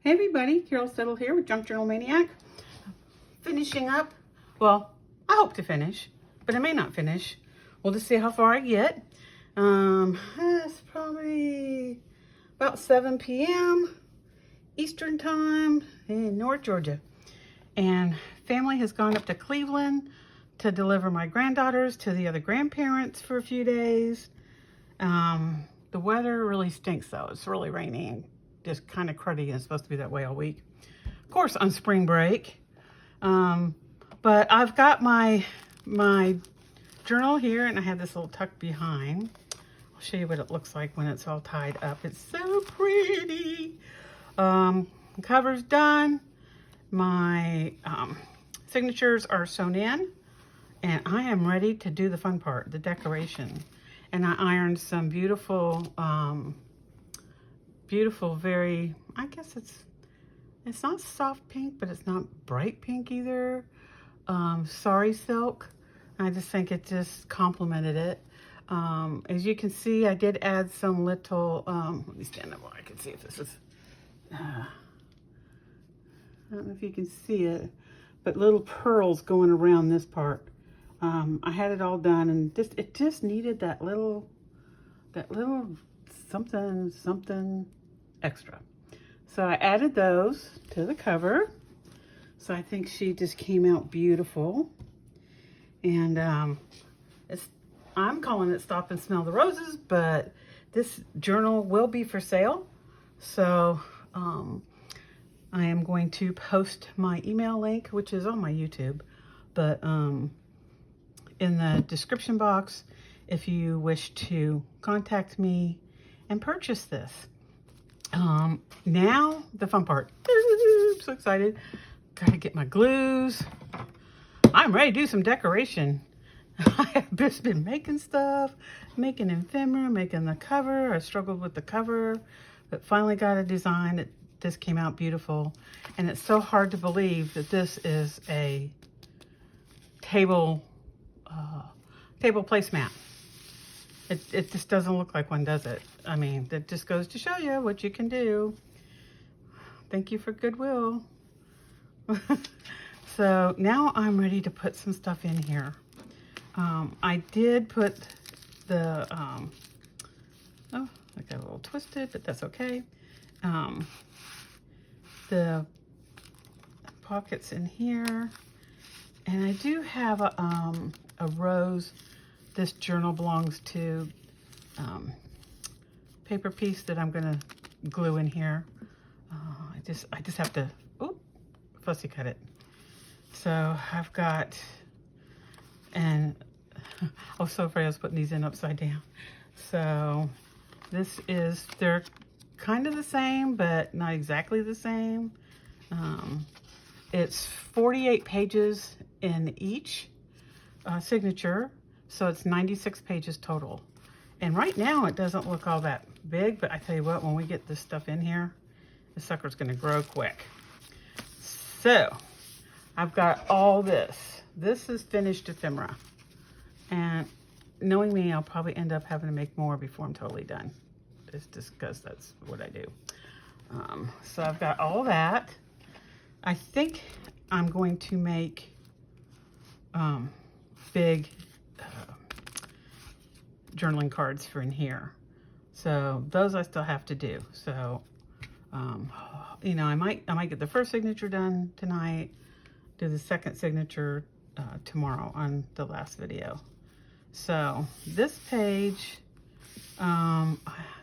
Hey everybody, Carol Settle here with Junk Journal Maniac. Finishing up, well, I hope to finish, but I may not finish. We'll just see how far I get. It's probably about 7 p.m. Eastern time in North Georgia. And family has gone up to Cleveland to deliver my granddaughters to the other grandparents for a few days. The weather really stinks though. It's really rainy and just kind of cruddy, and it's supposed to be that way all week. Of course, on spring break. But I've got my journal here, and I have this little tuck behind. I'll show you what it looks like when it's all tied up. It's so pretty. The cover's done. My signatures are sewn in, and I am ready to do the fun part, the decoration. And I ironed some beautiful, very, I guess it's not soft pink, but it's not bright pink either. Sari silk. I just think it just complemented it. As you can see, I did add some little, let me stand up where I can see if this is, I don't know if you can see it, but little pearls going around this part. I had it all done, and it just needed that little something extra. So I added those to the cover. So I think she just came out beautiful. And I'm calling it Stop and Smell the Roses, but this journal will be for sale. So I am going to post my email link, which is on my YouTube, but in the description box if you wish to contact me and purchase this. Now the fun part. I'm so excited. Gotta get my glues. I'm ready to do some decoration. I have just been making stuff, making ephemera, making the cover. I struggled with the cover, but finally got a design that just came out beautiful. And it's so hard to believe that this is a table placemat. It just doesn't look like one, does it? I mean, that just goes to show you what you can do. Thank you for Goodwill. So now I'm ready to put some stuff in here. I did put the, oh, I got a little twisted, but that's okay. The pockets in here. And I do have a rose. This journal belongs to paper piece that I'm gonna glue in here. I just have to, oh, fussy cut it. So I've got, and I was so afraid I was putting these in upside down. So this is, they're kind of the same, but not exactly the same. It's 48 pages in each signature, so it's 96 pages total. And right now it doesn't look all that big, but I tell you what, when we get this stuff in here, the sucker's gonna grow quick. So I've got all this. This is finished ephemera. And knowing me, I'll probably end up having to make more before I'm totally done. It's just because that's what I do. So I've got all that. I think I'm going to make big journaling cards for in here. So those I still have to do. So, you know, I might get the first signature done tonight, do the second signature tomorrow on the last video. So this page, I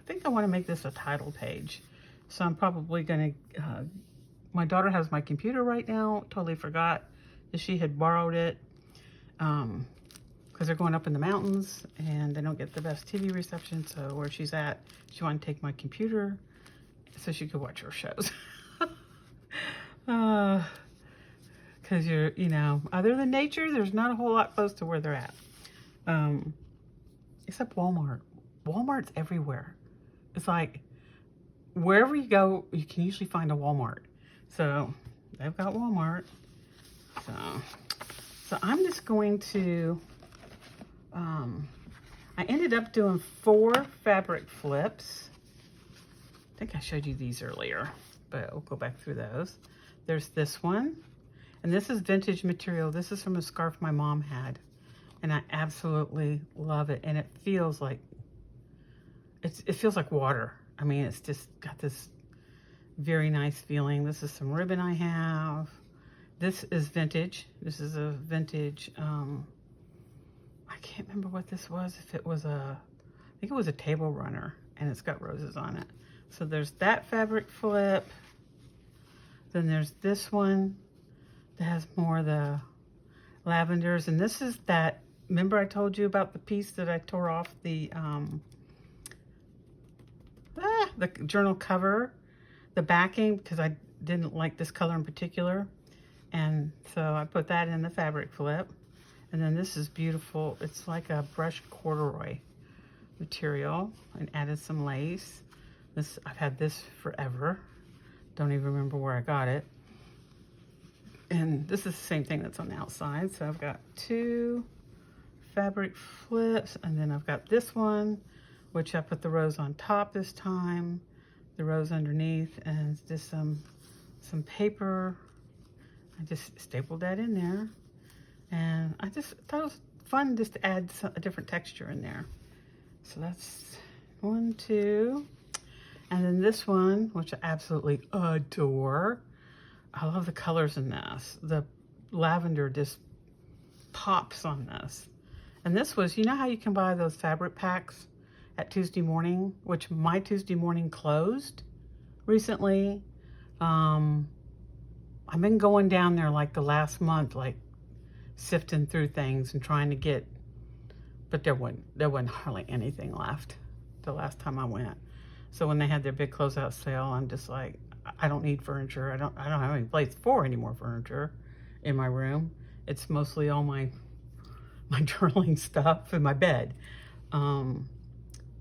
think I want to make this a title page. So I'm probably going to, my daughter has my computer right now. Totally forgot that she had borrowed it because they're going up in the mountains and they don't get the best TV reception. So where she's at, she wanted to take my computer so she could watch her shows. Because you know, other than nature, there's not a whole lot close to where they're at. Except Walmart. Walmart's everywhere. It's like, wherever you go, you can usually find a Walmart. So they've got Walmart. So I'm just going to, I ended up doing 4 fabric flips think I showed you these earlier, but we'll go back through those. There's this one, and this is vintage material. This is from a scarf my mom had, and I absolutely love it. And it feels like, it feels like water. I mean, it's just got this very nice feeling. This is some ribbon I have. This is vintage. This is a vintage, I can't remember what this was. If it was I think it was a table runner, and it's got roses on it. So there's that fabric flip. Then there's this one that has more of the lavenders. And this is that, remember I told you about the piece that I tore off the journal cover, the backing, because I didn't like this color in particular. And so I put that in the fabric flip. And then this is beautiful. It's like a brushed corduroy material, and added some lace. This, I've had this forever. Don't even remember where I got it. And this is the same thing that's on the outside. So I've got 2 fabric flips, and then I've got this one, which I put the rose on top this time, the rose underneath, and just some paper. I just stapled that in there. And I just thought it was fun just to add a different texture in there. So that's 1, 2. And then this one, which I absolutely adore. I love the colors in this. The lavender just pops on this. And this was, you know how you can buy those fabric packs at Tuesday Morning, which my Tuesday Morning closed recently. I've been going down there like the last month, like sifting through things and trying to get, but there wasn't hardly anything left the last time I went. So when they had their big closeout sale, I'm just like, I don't need furniture. I don't have any place for any more furniture in my room. It's mostly all my journaling stuff in my bed.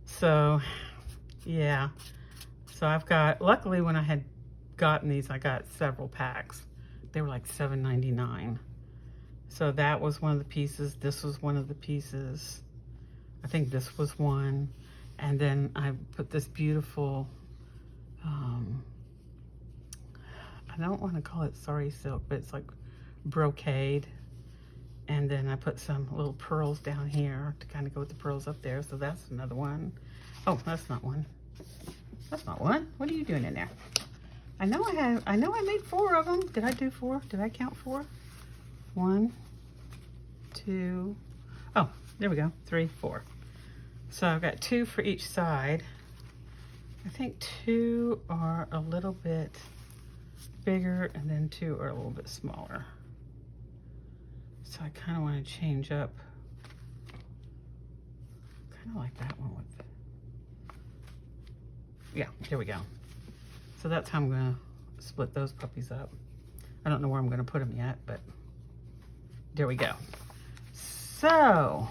So yeah, so I've got, luckily when I had gotten these, I got several packs. They were like $7.99. So that was one of the pieces. This was one of the pieces. I think this was one. And then I put this beautiful, I don't want to call it sari silk, but it's like brocade. And then I put some little pearls down here to kind of go with the pearls up there. So that's another one. Oh, that's not one. That's not one. What are you doing in there? I know I made 4 of them. Did I do 4? Did I count 4? 1, 2, oh, there we go, 3, 4. So I've got 2 for each side. I think 2 are a little bit bigger, and then 2 are a little bit smaller. So I kind of want to change up, kind of like that one with, yeah, there we go. So that's how I'm going to split those puppies up. I don't know where I'm going to put them yet, but there we go. So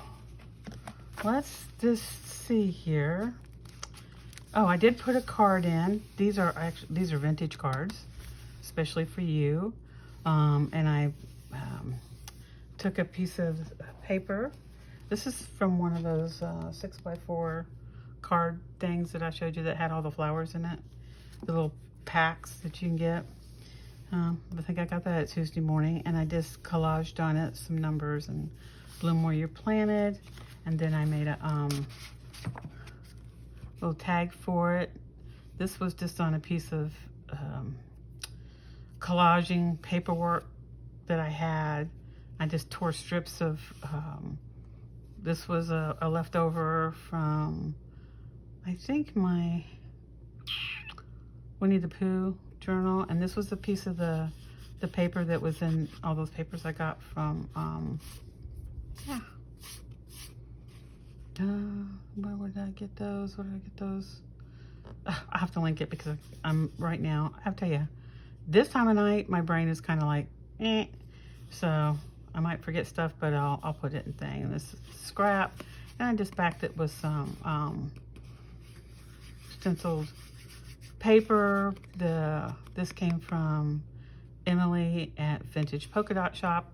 let's just see here. Oh, I did put a card in. These are vintage cards, especially for you. And I took a piece of paper. This is from one of those 6x4 card things that I showed you that had all the flowers in it. The little packs that you can get. I think I got that at Tuesday Morning, and I just collaged on it some numbers and bloom where you're planted. And then I made a little tag for it. This was just on a piece of collaging paperwork that I had. I just tore strips of, this was a leftover from, I think, my Winnie the Pooh journal, and this was a piece of the paper that was in all those papers I got from, yeah. Where did I get those? Where did I get those? I have to link it because I'm right now, I have to tell you, this time of night, my brain is kind of like, so I might forget stuff, but I'll put it in thing. And this is scrap, and I just backed it with some stenciled paper. This came from Emily at Vintage Polka Dot Shop.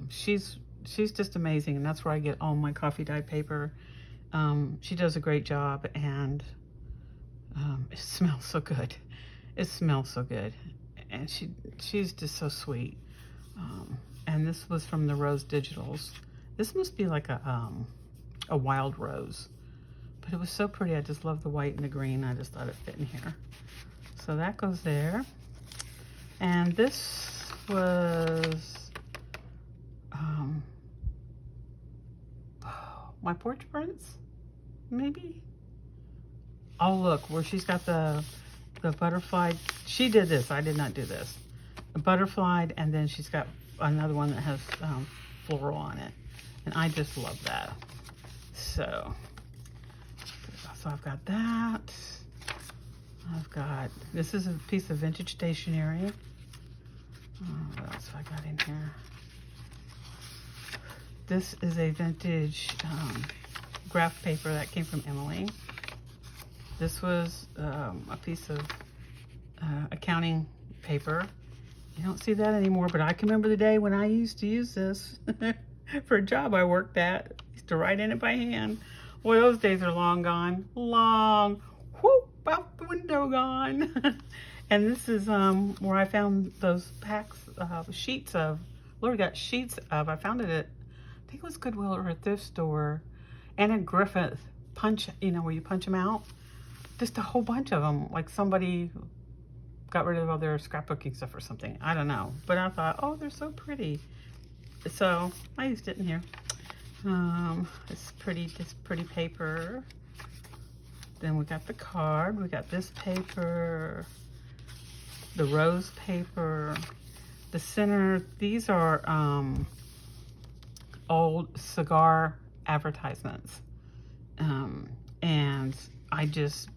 She's just amazing, and that's where I get all my coffee dye paper. She does a great job, and It smells so good. It smells so good. And she's just so sweet. And this was from the Rose Digitals. This must be like a wild rose. But it was so pretty. I just love the white and the green. I just thought it fit in here. So that goes there. And this was my porch prints, maybe? Oh, look, where she's got the butterfly. She did this. I did not do this. The butterfly, and then she's got another one that has floral on it. And I just love that. So I've got that. I've got, this is a piece of vintage stationery. What else have I got in here? This is a vintage graph paper that came from Emily. This was a piece of accounting paper. You don't see that anymore, but I can remember the day when I used to use this for a job I worked at. I used to write in it by hand. Boy, those days are long gone. Long. Whoop, out the window gone. And this is where I found those packs of sheets of, Lord, got sheets of, I found it at, I think it was Goodwill or a thrift store. Anna Griffith punch, you know, where you punch them out. Just a whole bunch of them. Like somebody got rid of all their scrapbooking stuff or something. I don't know. But I thought, oh, they're so pretty. So I used it in here. It's pretty paper. Then we got the card. We got this paper. The rose paper. The center. These are old cigar advertisements. And I just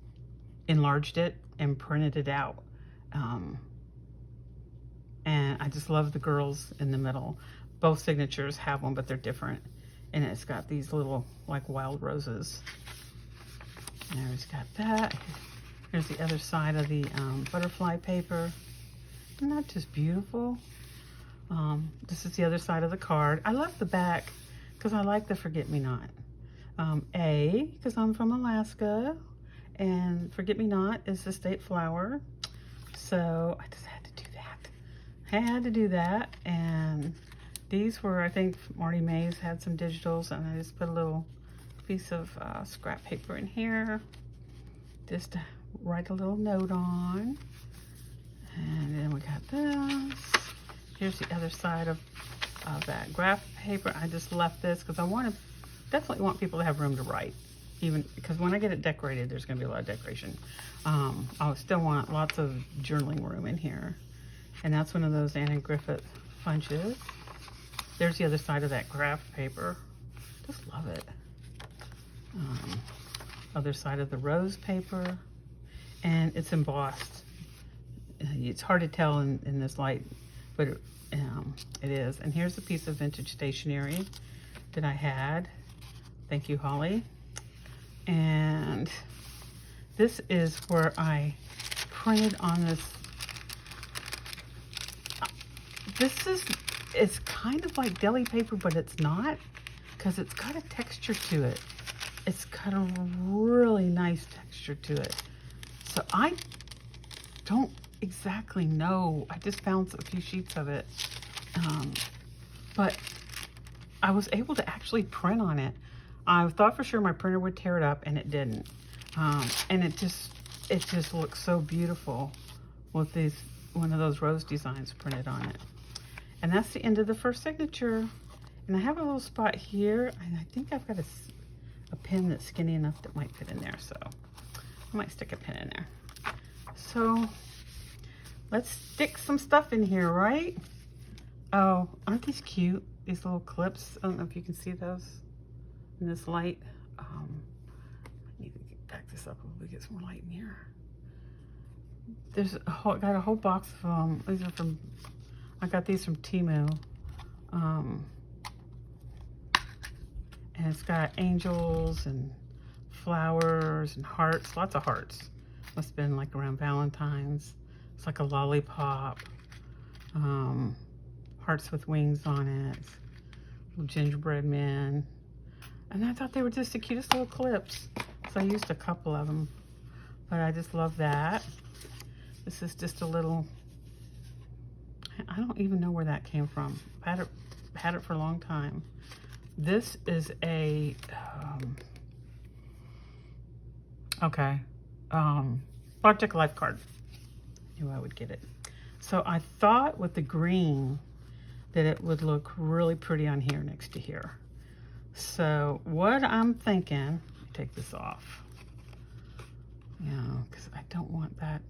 enlarged it and printed it out. And I just love the girls in the middle. Both signatures have one, but they're different. And it's got these little like wild roses. And there's got that. Here's the other side of the butterfly paper. Isn't that just beautiful? This is the other side of the card. I love the back because I like the forget-me-not. Because I'm from Alaska, and forget-me-not is the state flower. So I just had to do that. I had to do that. And these were, I think, Marty Mays had some digitals, and I just put a little piece of scrap paper in here just to write a little note on. And then we got this. Here's the other side of that graph paper. I just left this because I definitely want people to have room to write, even because when I get it decorated, there's going to be a lot of decoration. I still want lots of journaling room in here. And that's one of those Anna Griffith punches. There's the other side of that graph paper. Just love it. Other side of the rose paper. And it's embossed. It's hard to tell in this light, but it is. And here's a piece of vintage stationery that I had. Thank you, Holly. And this is where I printed on this. It's kind of like deli paper, but it's not, because it's got a texture to it. It's got a really nice texture to it. So I don't exactly know. I just found a few sheets of it. But I was able to actually print on it. I thought for sure my printer would tear it up, and it didn't. And it just looks so beautiful with one of those rose designs printed on it. And that's the end of the first signature. And I have a little spot here, and I think I've got a pin that's skinny enough that might fit in there. So I might stick a pin in there. So let's stick some stuff in here, right? Oh, aren't these cute? These little clips. I don't know if you can see those in this light. I need to back this up a little bit, get some more light in here. Got a whole box of them. These are from, I got these from Temu. And it's got angels and flowers and hearts, lots of hearts. Must have been like around Valentine's. It's like a lollipop. Hearts with wings on it. Little gingerbread men. And I thought they were just the cutest little clips. So I used a couple of them. but I just love that. This is just a little, I don't even know where that came from. I've had it for a long time. This is a, Project Life card. Knew I would get it. So I thought with the green that it would look really pretty on here next to here. So what I'm thinking, let me take this off. Because I don't want that.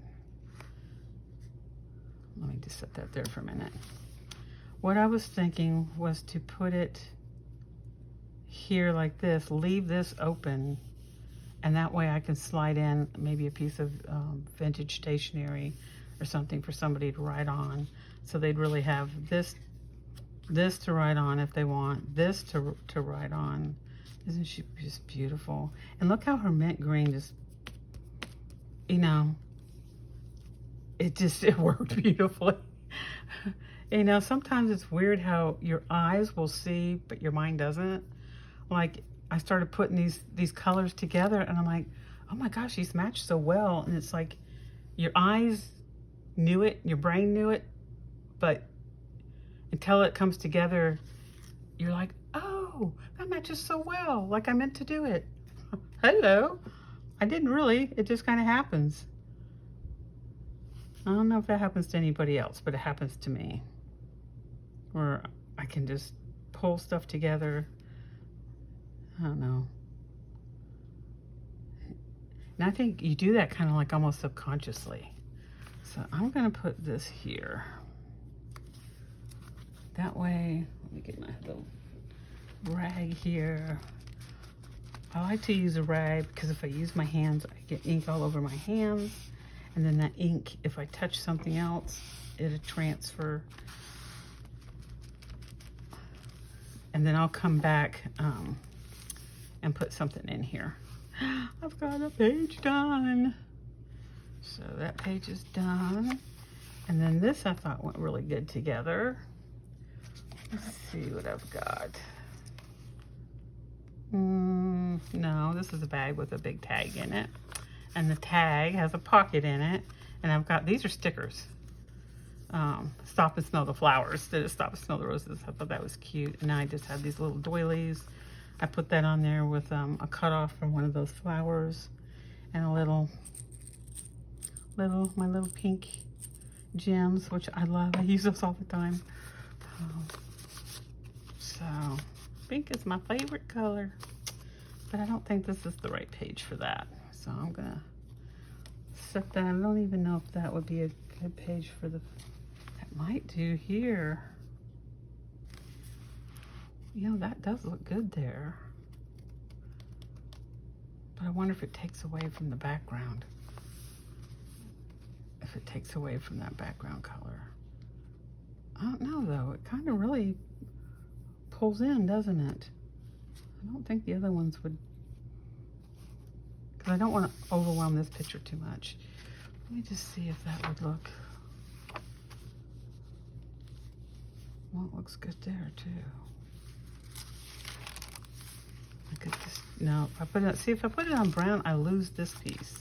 Let me just set that there for a minute. What I was thinking was to put it here like this, leave this open, and that way I can slide in maybe a piece of vintage stationery or something for somebody to write on. So they'd really have this to write on if they want, this to write on. Isn't she just beautiful? And look how her mint green just, you know, it worked beautifully. You know, sometimes it's weird how your eyes will see, but your mind doesn't. Like, I started putting these colors together, and I'm like, oh my gosh, these match so well. And it's like, your eyes knew it, your brain knew it, but until it comes together, you're like, oh, that matches so well, like I meant to do it. Hello. I didn't really, it just kind of happens. I don't know if that happens to anybody else, but it happens to me. Where I can just pull stuff together. I don't know. And I think you do that kind of like almost subconsciously. So I'm gonna put this here. That way, let me get my little rag here. I like to use a rag because if I use my hands, I get ink all over my hands. And then that ink, if I touch something else, it'll transfer. And then I'll come back and put something in here. I've got a page done. So that page is done. And then this I thought went really good together. Let's see what I've got. No, this is a bag with a big tag in it. And the tag has a pocket in it. And I've got, these are stickers. Stop and smell the flowers instead of stop and smell the roses. I thought that was cute. And I just had these little doilies. I put that on there with a cutoff from one of those flowers. And a my little pink gems, which I love. I use those all the time. So, pink is my favorite color. But I don't think this is the right page for that. So I'm gonna set that. I don't even know if that would be a good page for the, that might do here. You know, that does look good there. But I wonder if it takes away from the background. If it takes away from that background color. I don't know though, it kind of really pulls in, doesn't it? I don't think the other ones would, because I don't want to overwhelm this picture too much. Let me just see if that would look, well, it looks good there too. I could just, no, if I put it, see if I put it on brown, I lose this piece.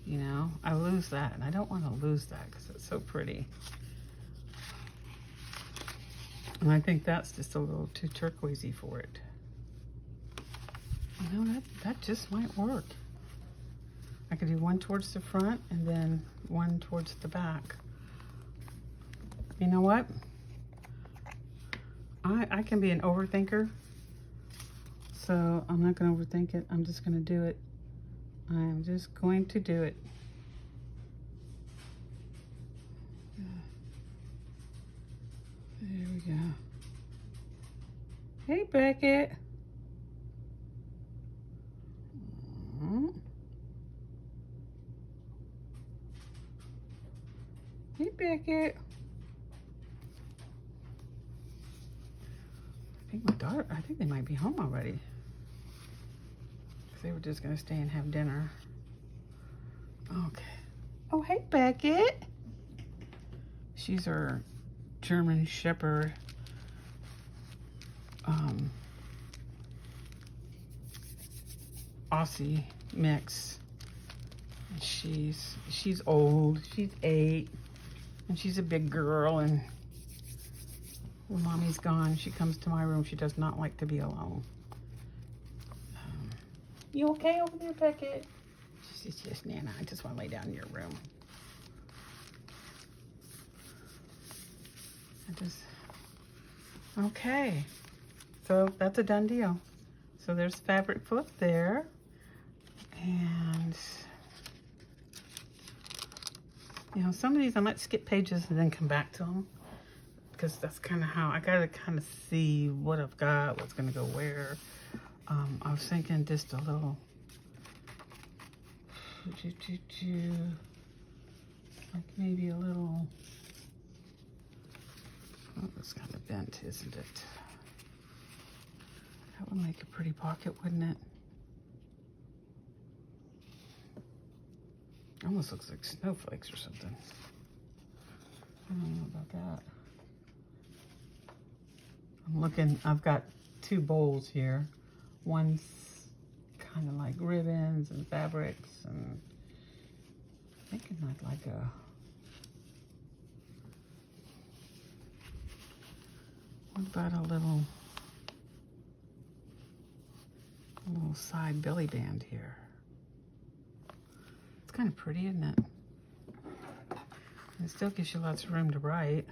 You know, I lose that, and I don't want to lose that because it's so pretty. And I think that's just a little too turquoisey for it. You know, that just might work. I could do one towards the front and then one towards the back. You know what? I can be an overthinker. So I'm not going to overthink it. I'm just going to do it. I'm just going to do it. There we go. Hey, Beckett. Hey, Beckett. I think they might be home already. They were just gonna stay and have dinner. Okay. Oh, hey, Beckett. She's our German Shepherd. Aussie mix. And she's old. She's 8. And she's a big girl. And when Mommy's gone, she comes to my room. She does not like to be alone. You okay over there, Beckett? She's just, Nana, I just want to lay down in your room. Okay. So that's a done deal. So there's fabric flip there. And, you know, some of these I might skip pages and then come back to them. Because that's kind of how, I got to kind of see what I've got, what's going to go where. I was thinking just a little, like maybe a little, oh, it's kind of bent, isn't it? That would make a pretty pocket, wouldn't it? Almost looks like snowflakes or something. I don't know about that. I'm looking, I've got 2 bowls here. One's kind of like ribbons and fabrics, and I'm thinking I'd like what about a little side belly band here? It's kind of pretty, isn't it? And it still gives you lots of room to write.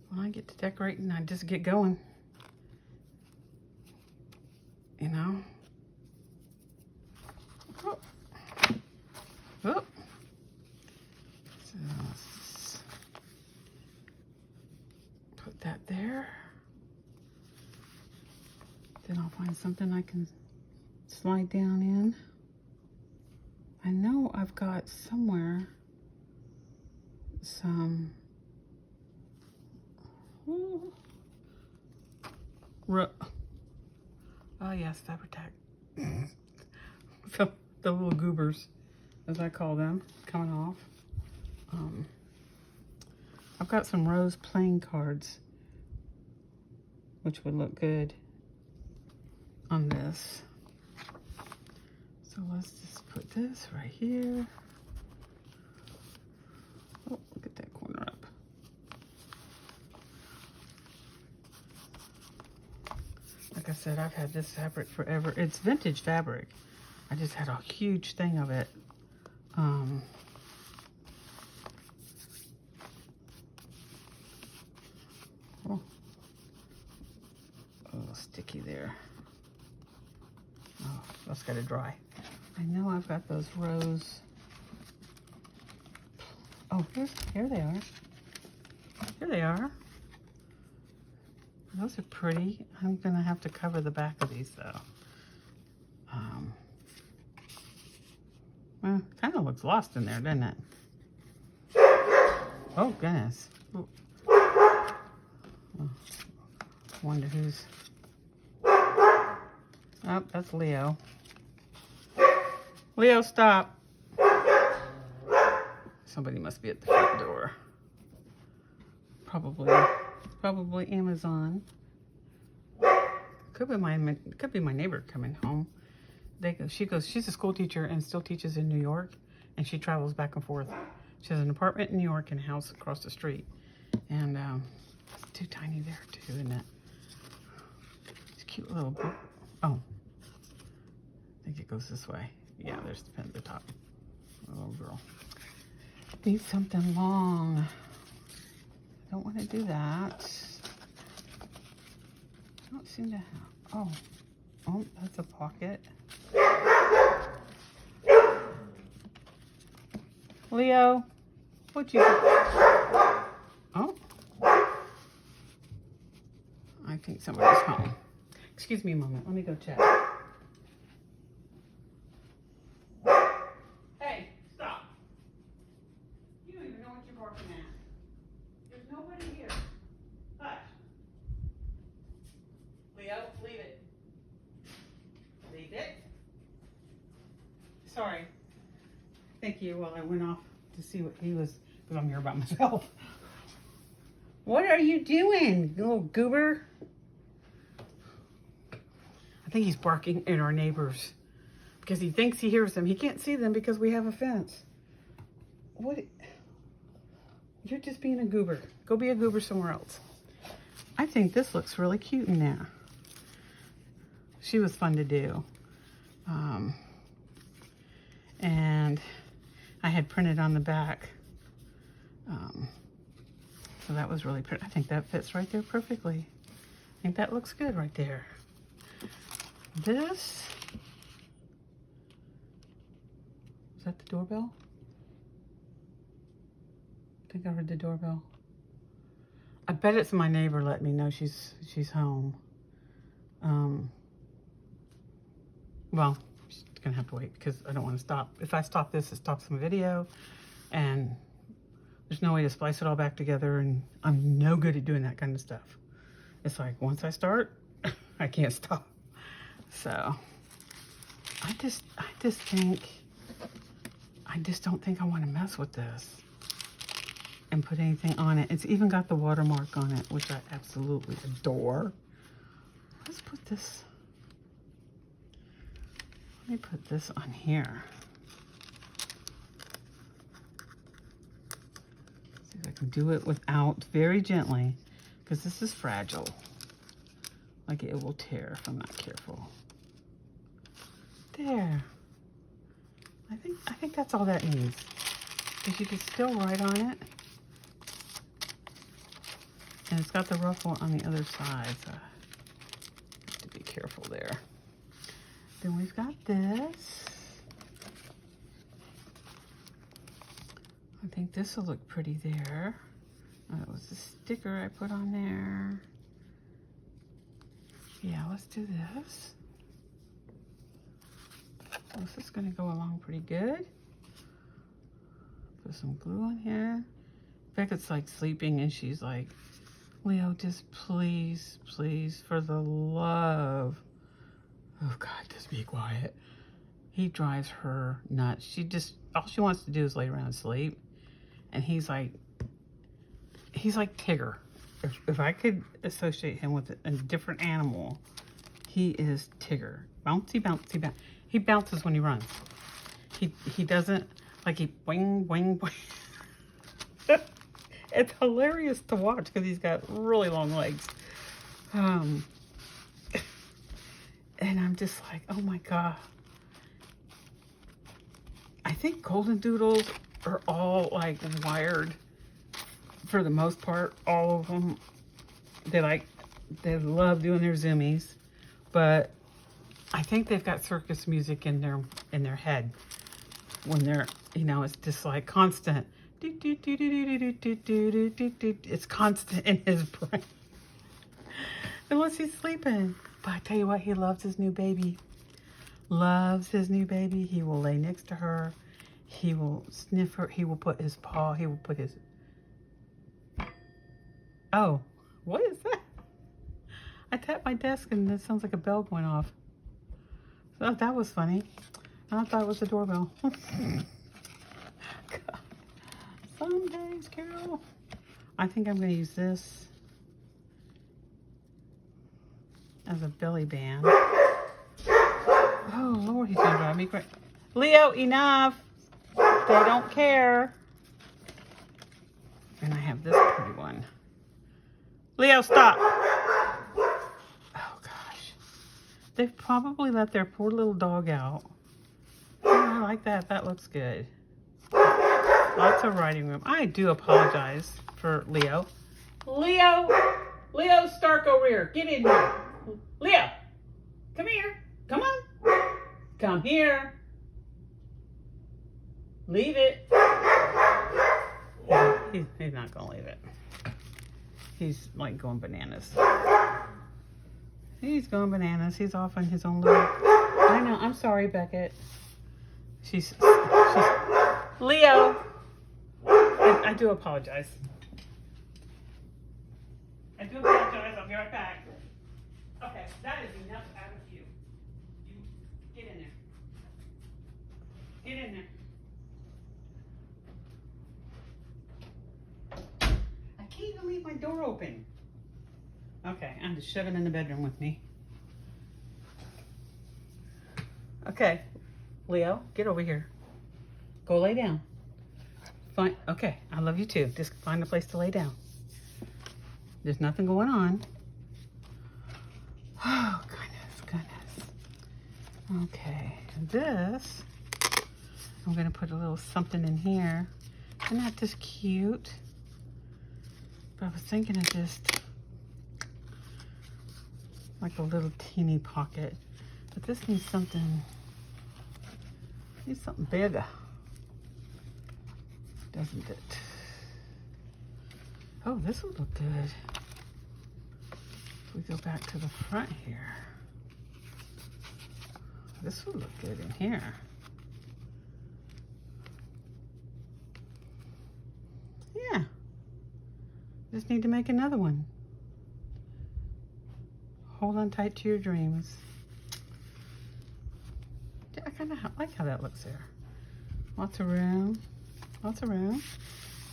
When I get to decorating, I just get going. You know? Oh. Oh. So let's put that there. Then I'll find something I can slide down in. I know I've got somewhere some oh yes, fabric tack. So the little goobers, as I call them, coming off. I've got some rose playing cards, which would look good on this. So let's just put this right here. Oh, look at that corner up. Like I said, I've had this fabric forever. It's vintage fabric. I just had a huge thing of it. Oh, a little sticky there. Oh, that's got to dry. I know I've got those rose. Oh, here they are. Here they are. Those are pretty. I'm gonna have to cover the back of these though. Well, kind of looks lost in there, doesn't it? Oh goodness. Ooh. Oh, wonder who's. Oh, that's Leo. Leo, stop. Somebody must be at the front door. Probably Amazon. Could be my neighbor coming home. She's a school teacher and still teaches in New York, and she travels back and forth. She has an apartment in New York and a house across the street. And it's too tiny there too, isn't it? It's a cute little book. Oh, I think it goes this way. Yeah, there's the pen at the top. Little girl. Need something long. I don't want to do that. I don't seem to have. Oh, that's a pocket. Leo, what'd you do? Oh, I think somebody's home. Excuse me a moment. Let me go check. Hey, stop. You don't even know what you're barking at. There's nobody here. Hush. Leo, leave it. Leave it. Sorry. Thank you. While I went off to see what he was, because I'm here by myself. What are you doing, you little goober? I think he's barking at our neighbors because he thinks he hears them. He can't see them because we have a fence. What? You're just being a goober. Go be a goober somewhere else. I think this looks really cute in there. She was fun to do. And I had printed on the back. So that was really pretty. I think that fits right there perfectly. I think that looks good right there. This, is that the doorbell? I think I heard the doorbell. I bet it's my neighbor letting me know she's home. Well, she's gonna have to wait because I don't want to stop. If I stop this, it stops my video, and there's no way to splice it all back together, and I'm no good at doing that kind of stuff. It's like once I start, I can't stop. So I just don't think I want to mess with this and put anything on it. It's even got the watermark on it, which I absolutely adore. Let's put this, let me put this on here. See if I can do it without, very gently, because this is fragile. Like it will tear if I'm not careful. There. I think that's all that needs. Because you can still write on it. And it's got the ruffle on the other side, so I have to be careful there. Then we've got this. I think this will look pretty there. That was the sticker I put on there. Yeah, let's do this. This is going to go along pretty good. Put some glue on here. Beckett's like sleeping and she's like, Leo, just please, please, for the love. Oh God, just be quiet. He drives her nuts. All she wants to do is lay around and sleep. And he's like Tigger. If I could associate him with a different animal, he is Tigger. Bouncy, bouncy, bouncy. He bounces when he runs. He doesn't, like he boing, boing, boing. It's hilarious to watch because he's got really long legs. And I'm just like, oh my God. I think golden doodles are all like wired for the most part. All of them, they love doing their zoomies, but I think they've got circus music in their head when they're, it's just like constant. It's constant in his brain. Unless he's sleeping. But I tell you what, he loves his new baby. Loves his new baby. He will lay next to her. He will sniff her. He will put his paw. He will put his... Oh, what is that? I tapped my desk and it sounds like a bell going off. So that was funny. I thought it was the doorbell. God. Some days, Carol. I think I'm going to use this as a belly band. Oh, Lord, he's going to drive me crazy. Leo, enough. They don't care. And I have this pretty one. Leo, stop. Oh, gosh. They've probably let their poor little dog out. Oh, I like that. That looks good. Lots of writing room. I do apologize for Leo. Leo Stark over here. Get in here. Leo, come here. Come on. Come here. Leave it. He's not going to leave it. He's like going bananas. He's going bananas. He's off on his own little... I know. I'm sorry, Beckett. She's Leo. I do apologize. I do apologize. I'll be right back. Okay, that is enough out of you. You get in there. Get in there. I can't even leave my door open. Okay, I'm just shoving in the bedroom with me. Okay, Leo, get over here. Go lay down. Fine. Okay, I love you too. Just find a place to lay down. There's nothing going on. Oh, goodness. Okay, this, I'm gonna put a little something in here. Isn't that just cute? But I was thinking of just like a little teeny pocket. But this needs something bigger, doesn't it? Oh, this would look good. If we go back to the front here. This would look good in here. Yeah. Just need to make another one. Hold on tight to your dreams. I kind of like how that looks there. Lots of room. Lots of room.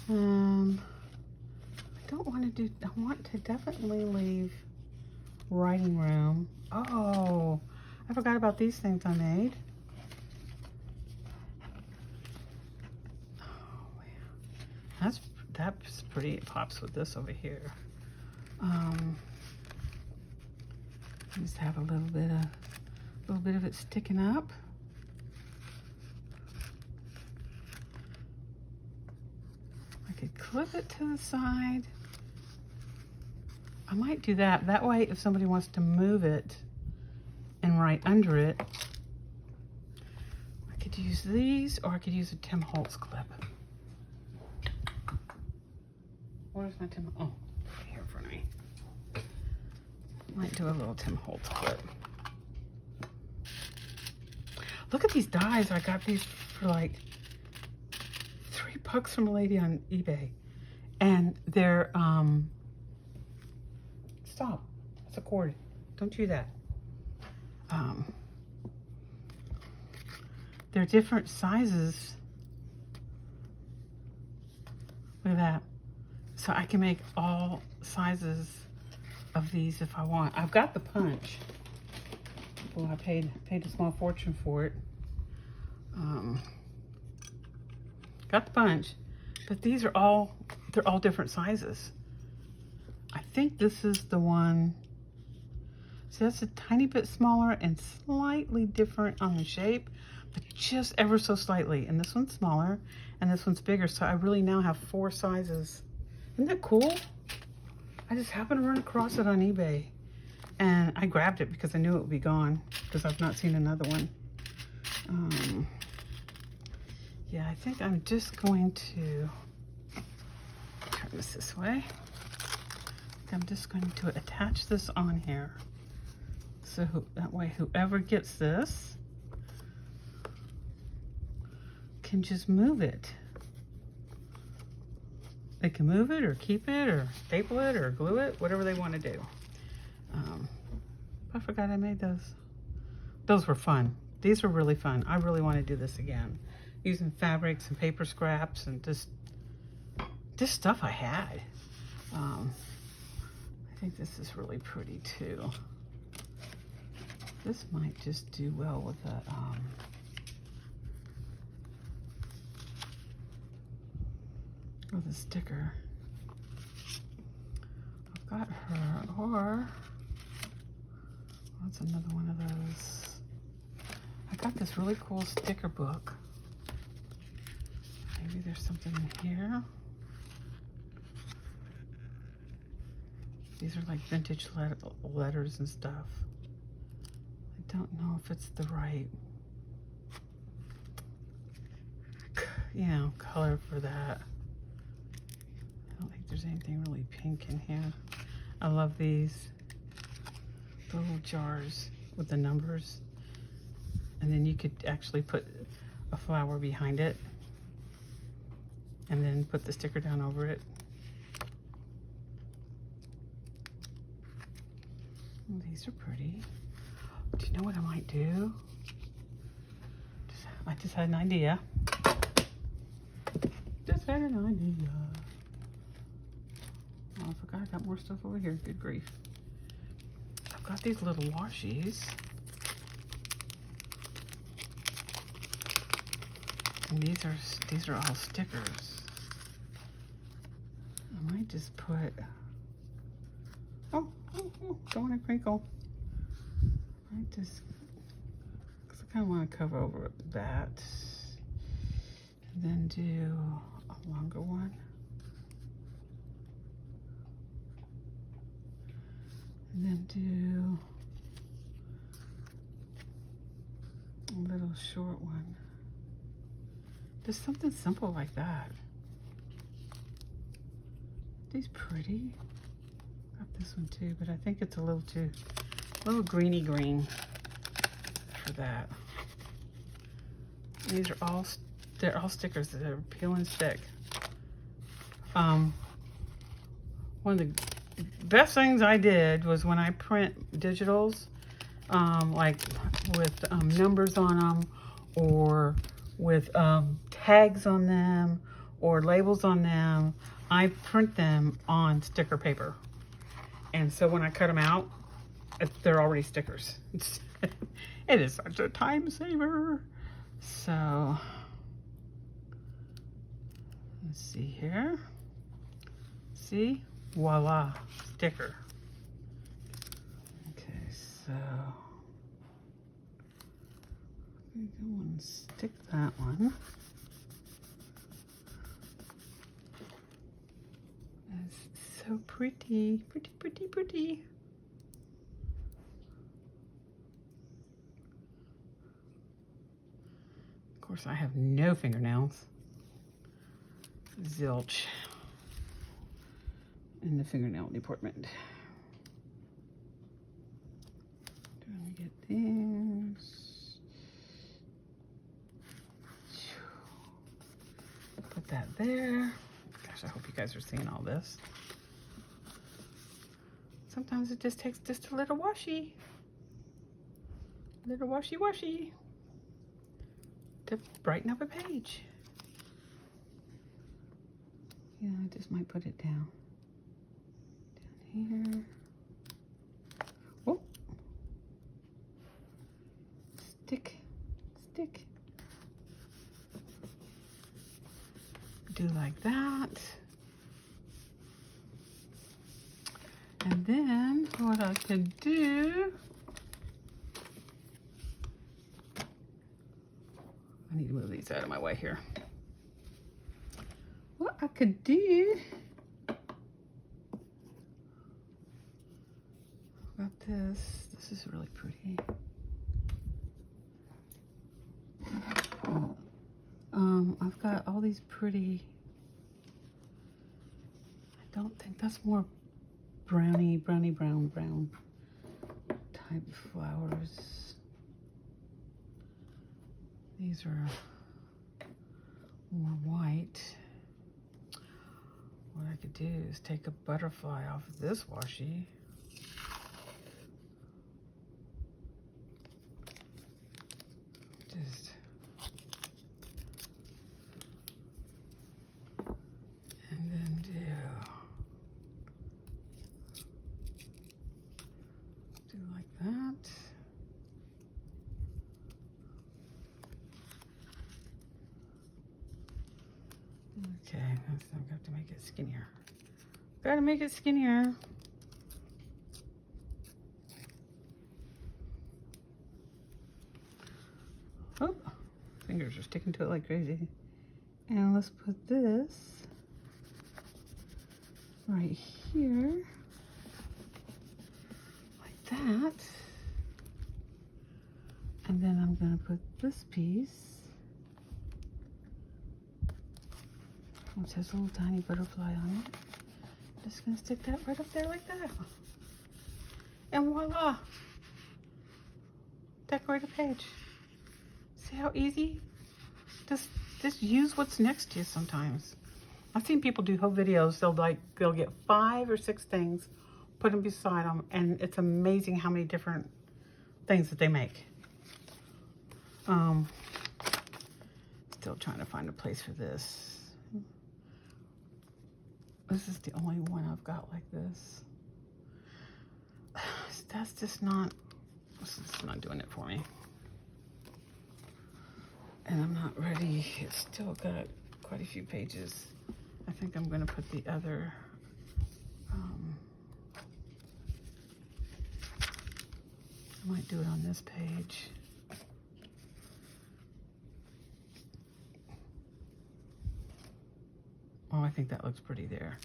I don't want to do, I want to definitely leave writing room. Oh, I forgot about these things I made. Oh, yeah. That's pretty. It pops with this over here. Just have a little bit of it sticking up. I could clip it to the side. I might do that. That way, if somebody wants to move it and write under it, I could use these, or I could use a Tim Holtz clip. Where's my Tim? Oh, here for me. Might do a little Tim Holtz clip. Look at these dies. I got these for like $3 from a lady on eBay. And they're, stop. It's a cord. Don't do that. They're different sizes. Look at that. So I can make all sizes of these if I want. I've got the punch. Well, I paid a small fortune for it. Got the punch, but these are all, they're all different sizes. I think this is the one. See, that's a tiny bit smaller and slightly different on the shape, but just ever so slightly. And this one's smaller and this one's bigger. So I really now have 4 sizes. Isn't that cool? I just happened to run across it on eBay and I grabbed it because I knew it would be gone because I've not seen another one. Yeah, I think I'm just going to turn this way. I'm just going to attach this on here. So that way whoever gets this can just move it. They can move it or keep it or staple it or glue it, whatever they want to do. I forgot I made those. Those were fun. These were really fun. I really want to do this again. Using fabrics and paper scraps and just stuff I had. I think this is really pretty too. This might just do well with a with a sticker. I've got her, or what's another one of those? I got this really cool sticker book. Maybe there's something in here. These are like vintage letters and stuff. I don't know if it's the right, color for that. I don't think there's anything really pink in here. I love these little jars with the numbers. And then you could actually put a flower behind it and then put the sticker down over it. Oh, these are pretty. Do you know what I might do? I just had an idea. Just had an idea. Oh, I forgot I got more stuff over here. Good grief. I've got these little washies. And these are all stickers. I might just put, oh, don't want to crinkle. I might just, because I kind of want to cover over that. And then do a longer one. And then do a little short one. Just something simple like that. These pretty. Got this one too, but I think it's a little greeny green for that. And these are they're all stickers that are peel and stick. One of the best things I did was when I print digitals, like with numbers on them, or with tags on them, or labels on them, I print them on sticker paper. And so when I cut them out, they're already stickers. It is such a time saver. So, let's see here. See? Voila, sticker. Okay, so I'm going to stick that one. That's so pretty, pretty, pretty, pretty. Of course, I have no fingernails. Zilch in the fingernail department. Trying to get these. Put that there. Gosh, I hope you guys are seeing all this. Sometimes it just takes just a little washy. Little washy to brighten up a page. Yeah, I just might put it down. Down here. Oh. Stick. Do like that. And then what I could do, I need to move these out of my way here. What I could do, got this. This is really pretty. I've got all these pretty, I don't think that's more brownie brown type flowers. These are more white. What I could do is take a butterfly off of this washi. Just and then do like that. Okay, I've got to make it skinnier. Gotta make it skinnier. Oh, fingers are sticking to it like crazy. And let's put this right here, like that. And then I'm gonna put this piece, which has a little tiny butterfly on it. Just gonna stick that right up there like that. And voila, decorate a page. See how easy? Just use what's next to you sometimes. I've seen people do whole videos. They'll get 5 or 6 things, put them beside them, and it's amazing how many different things that they make. Still trying to find a place for this. This is the only one I've got like this. This is not doing it for me. And I'm not ready. It's still got quite a few pages. I think I'm gonna put the other, I might do it on this page. Oh, I think that looks pretty there.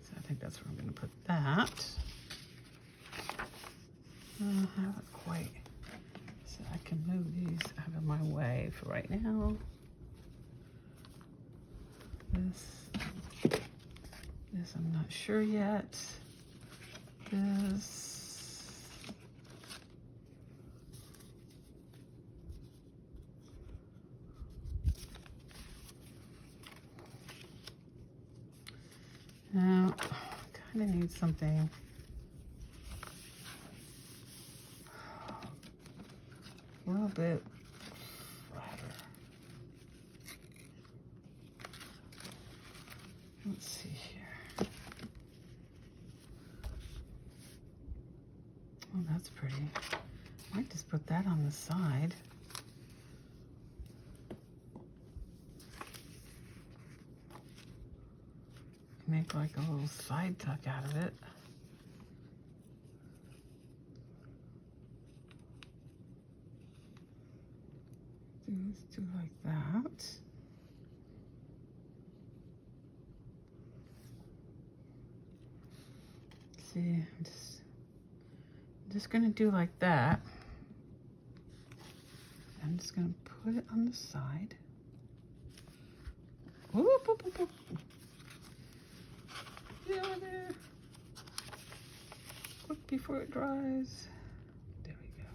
So I think that's where I'm gonna put that. I haven't quite, so I can move these out of my way for right now. This I'm not sure yet. This. Now, kind of need something a little bit flatter. Let's see here. Oh, that's pretty. Might just put that on the side. Make like a little side tuck out of it. Let's do like that. See, I'm just gonna do like that. I'm just gonna put it on the side. Whoop, whoop, whoop, whoop. Get over there. Quick before it dries. There we go.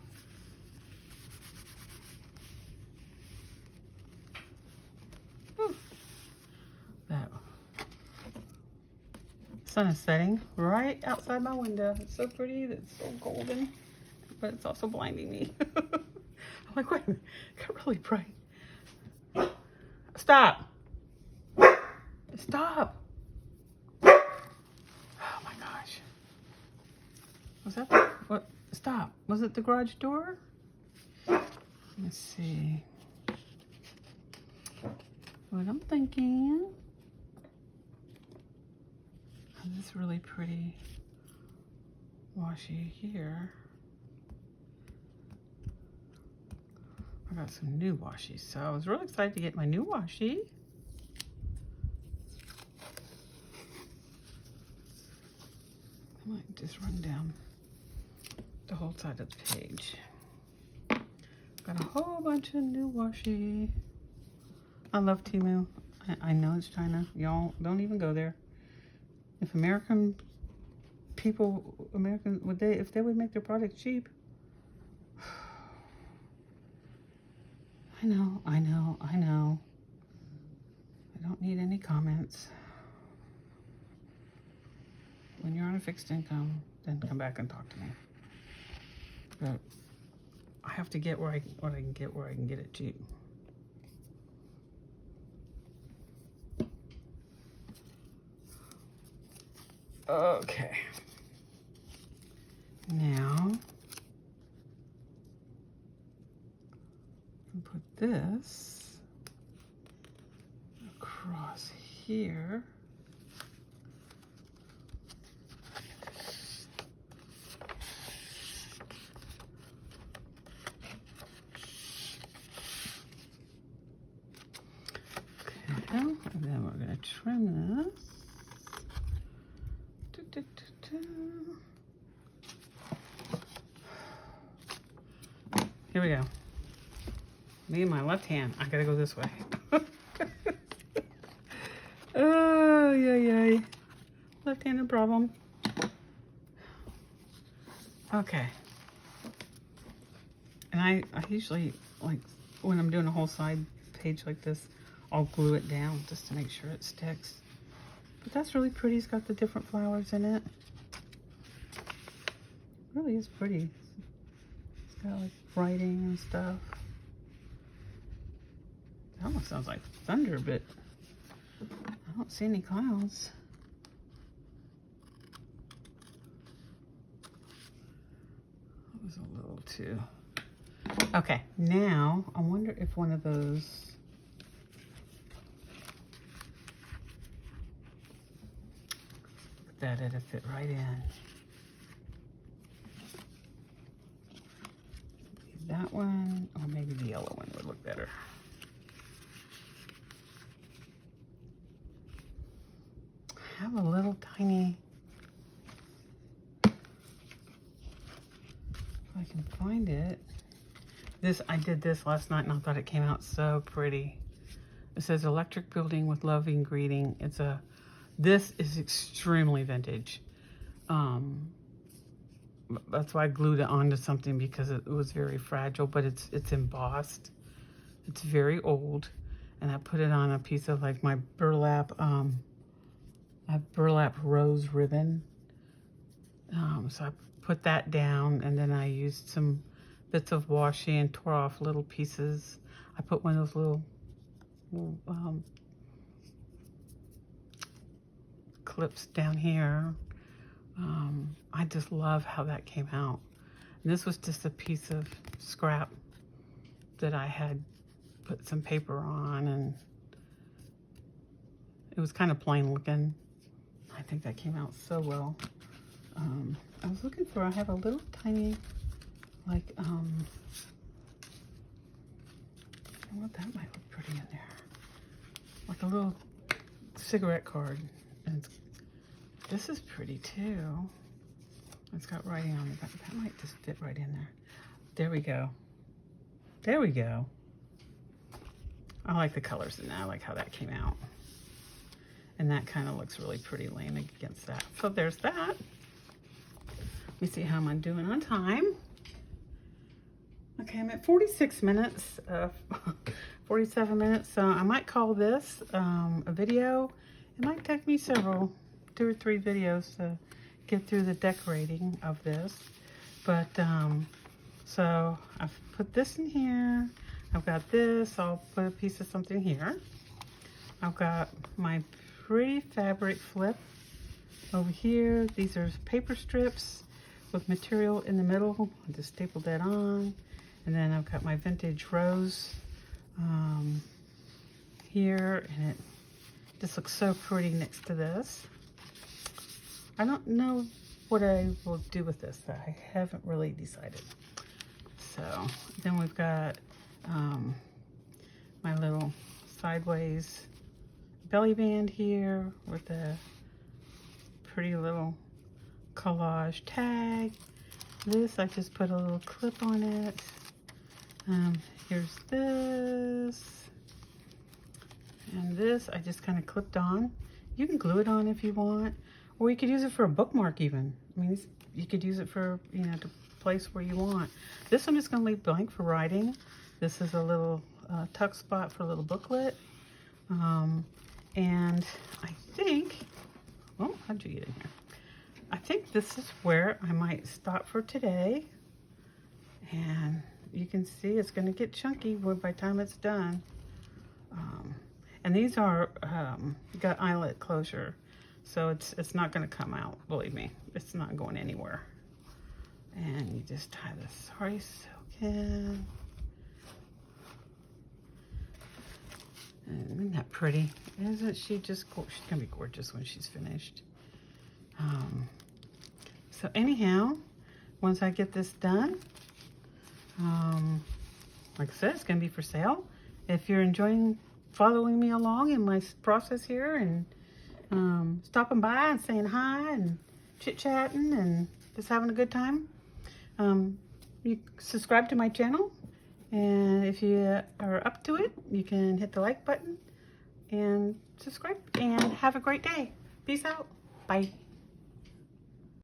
Whew. That sun is setting right outside my window. It's so pretty. It's so golden, but it's also blinding me. I'm like, wait a minute, it got really bright. Stop. Stop. Oh my gosh. Was that the, what? Stop. Was it the garage door? Let's see. What I'm thinking. Oh, this really pretty washi here. I got some new washi, so I was really excited to get my new washi. I might just run down the whole side of the page. Got a whole bunch of new washi. I love Temu. I know it's China. Y'all don't even go there. If American people, if they would make their products cheap. I know. I don't need any comments. When you're on a fixed income, then come back and talk to me. But I have to get what I can get where I can get it cheap. Okay. Now, I'll put this across here. Okay, and then we're going to trim this. Here we go. Me and my left hand. I gotta go this way. Oh, yay. Left-handed problem. Okay. And I usually, like, when I'm doing a whole side page like this, I'll glue it down just to make sure it sticks. But that's really pretty. It's got the different flowers in it. Really is pretty. It's got like writing and stuff. It almost sounds like thunder, but I don't see any clouds. That was a little too Okay, now I wonder if one of those, that it'll fit right in. That one, or maybe the yellow one would look better. I have a little tiny, if I can find it. I did this last night and I thought it came out so pretty. It says electric building with loving greeting. This is extremely vintage. That's why I glued it onto something, because it was very fragile, but it's embossed. It's very old. And I put it on a piece of like my burlap, I have burlap rose ribbon. So I put that down, and then I used some bits of washi and tore off little pieces. I put one of those little clips down here. I just love how that came out. And this was just a piece of scrap that I had put some paper on, and it was kind of plain looking. I think that came out so well. I was looking for, I have a little tiny, like, well, that might look pretty in there. Like a little cigarette card. And this is pretty too. It's got writing on the back. That might just fit right in there. There we go. There we go. I like the colors in that. I like how that came out. And that kind of looks really pretty laying against that. So there's that. Let me see how I'm doing on time. Okay, I'm at 46 minutes, 47 minutes. So I might call this a video. It might take me 2 or 3 videos to get through the decorating of this. But, so I've put this in here. I've got this. I'll put a piece of something here. I've got my pretty fabric flip over here. These are paper strips with material in the middle. I'll just staple that on. And then I've got my vintage rose here, and it just looks so pretty next to this. I don't know what I will do with this. I haven't really decided. So then we've got my little sideways belly band here with a pretty little collage tag. This, I just put a little clip on it. Here's this. And this, I just kind of clipped on. You can glue it on if you want, or you could use it for a bookmark even. I mean, you could use it for, you know, to place where you want. This one is going to leave blank for writing. This is a little tuck spot for a little booklet. And I think, oh, how'd you get in here? I think this is where I might stop for today. And you can see it's going to get chunky by the time it's done. And these are got eyelet closure, so it's not going to come out. Believe me, it's not going anywhere. And you just tie this sorry silk in. And isn't that pretty? Isn't she just she's gonna be gorgeous when she's finished. So anyhow, once I get this done, like I said, it's gonna be for sale. If you're enjoying following me along in my process here, and stopping by and saying hi and chit-chatting and just having a good time, you subscribe to my channel. And if you are up to it, you can hit the like button and subscribe, and have a great day. Peace out. Bye.